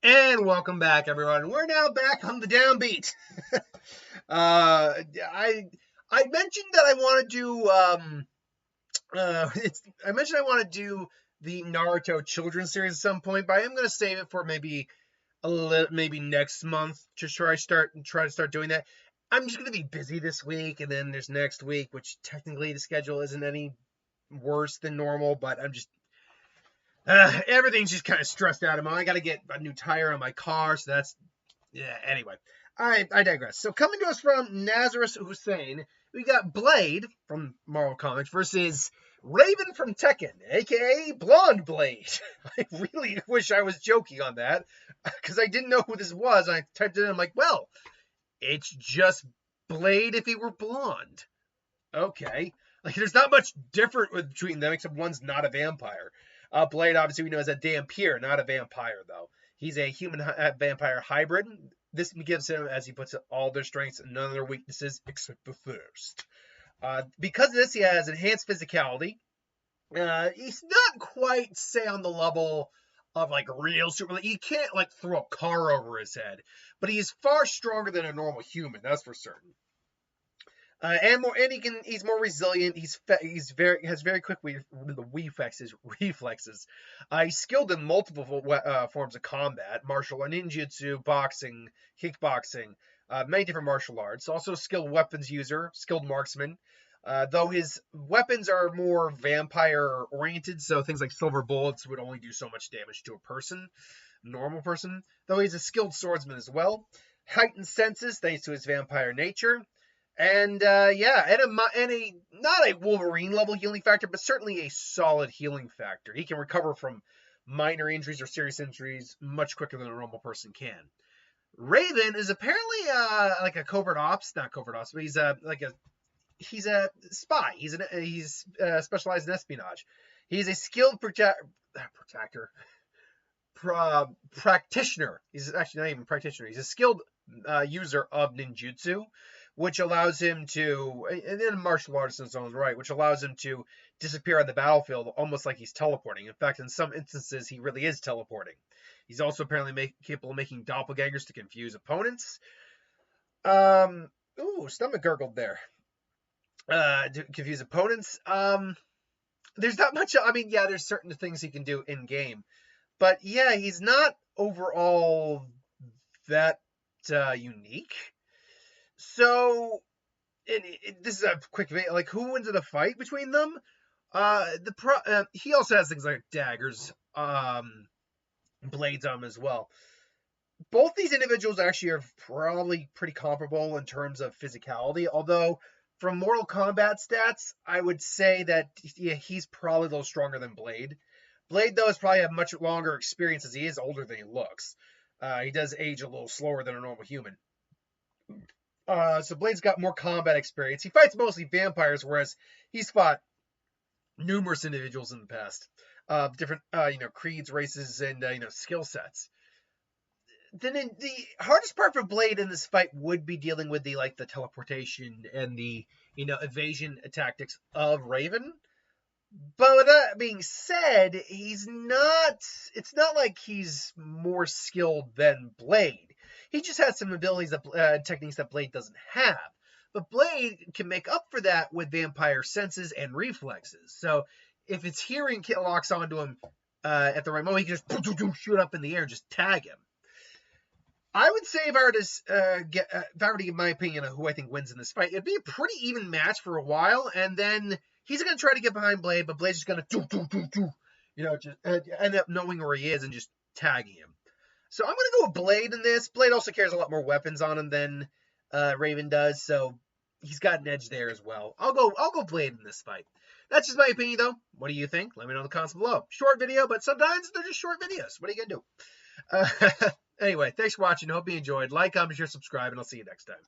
And welcome back, everyone. We're now back on the downbeat. I mentioned that I want to do I mentioned I want to do the Naruto children's series at some point, but I am going to save it for maybe maybe next month to try to start doing that. I'm just going to be busy this week, and then there's next week, which technically the schedule isn't any worse than normal, but I'm just everything's just kind of stressed out. I got to get a new tire on my car, so that's anyway. I digress. So coming to us from Nazareth Hussein, we got Blade from Marvel Comics versus Raven from Tekken, aka Blonde Blade. I really wish I was joking on that because I didn't know who this was. I typed it in. I'm like, well, it's just Blade if he were blonde. Okay. Like, there's not much different between them except one's not a vampire. Blade, obviously, we know is a Dampier, not a vampire, though. He's a human-vampire hybrid. This gives him, as he puts it, all their strengths and none of their weaknesses except the thirst. Because of this, he has enhanced physicality. He's not quite, say, on the level of, like, real super... He can't, like, throw a car over his head. But he's far stronger than a normal human, that's for certain. He's more resilient. Has very quick reflexes. He's skilled in multiple forms of combat: martial art, ninjutsu, boxing, kickboxing, many different martial arts. Also a skilled weapons user, skilled marksman. Though his weapons are more vampire oriented, so things like silver bullets would only do so much damage to a normal person. Though he's a skilled swordsman as well. Heightened senses thanks to his vampire nature. And not a Wolverine level healing factor, but certainly a solid healing factor. He can recover from minor injuries or serious injuries much quicker than a normal person can. Raven is apparently like a not covert ops, but he's a spy. He's specialized in espionage. He's a skilled practitioner. He's actually not even practitioner. He's a skilled user of ninjutsu, which allows him to, and then martial arts in his own right, which allows him to disappear on the battlefield almost like he's teleporting. In fact, in some instances, he really is teleporting. He's also apparently capable of making doppelgangers to confuse opponents. Stomach gurgled there. To confuse opponents. There's not much, there's certain things he can do in game. But yeah, he's not overall that unique. So, this is a quick video. Like, who wins in a fight between them? He also has things like daggers, blades on him as well. Both these individuals actually are probably pretty comparable in terms of physicality. Although, from Mortal Kombat stats, I would say that he's probably a little stronger than Blade. Blade, though, has probably a much longer experience as he is older than he looks. He does age a little slower than a normal human. So Blade's got more combat experience. He fights mostly vampires, whereas he's fought numerous individuals in the past, different creeds, races, and skill sets. Then the hardest part for Blade in this fight would be dealing with the teleportation and the evasion tactics of Raven. But with that being said, it's not like he's more skilled than Blade. He just has some abilities techniques that Blade doesn't have. But Blade can make up for that with vampire senses and reflexes. So if its hearing locks onto him at the right moment, he can just shoot up in the air and just tag him. I would say if I were to give my opinion on who I think wins in this fight, it'd be a pretty even match for a while, and then he's going to try to get behind Blade, but Blade's just going to just end up knowing where he is and just tagging him. So I'm going to go with Blade in this. Blade also carries a lot more weapons on him than Raven does, so he's got an edge there as well. I'll go Blade in this fight. That's just my opinion, though. What do you think? Let me know in the comments below. Short video, but sometimes they're just short videos. What are you going to do? Anyway, thanks for watching. Hope you enjoyed. Like, comment, share, subscribe, and I'll see you next time.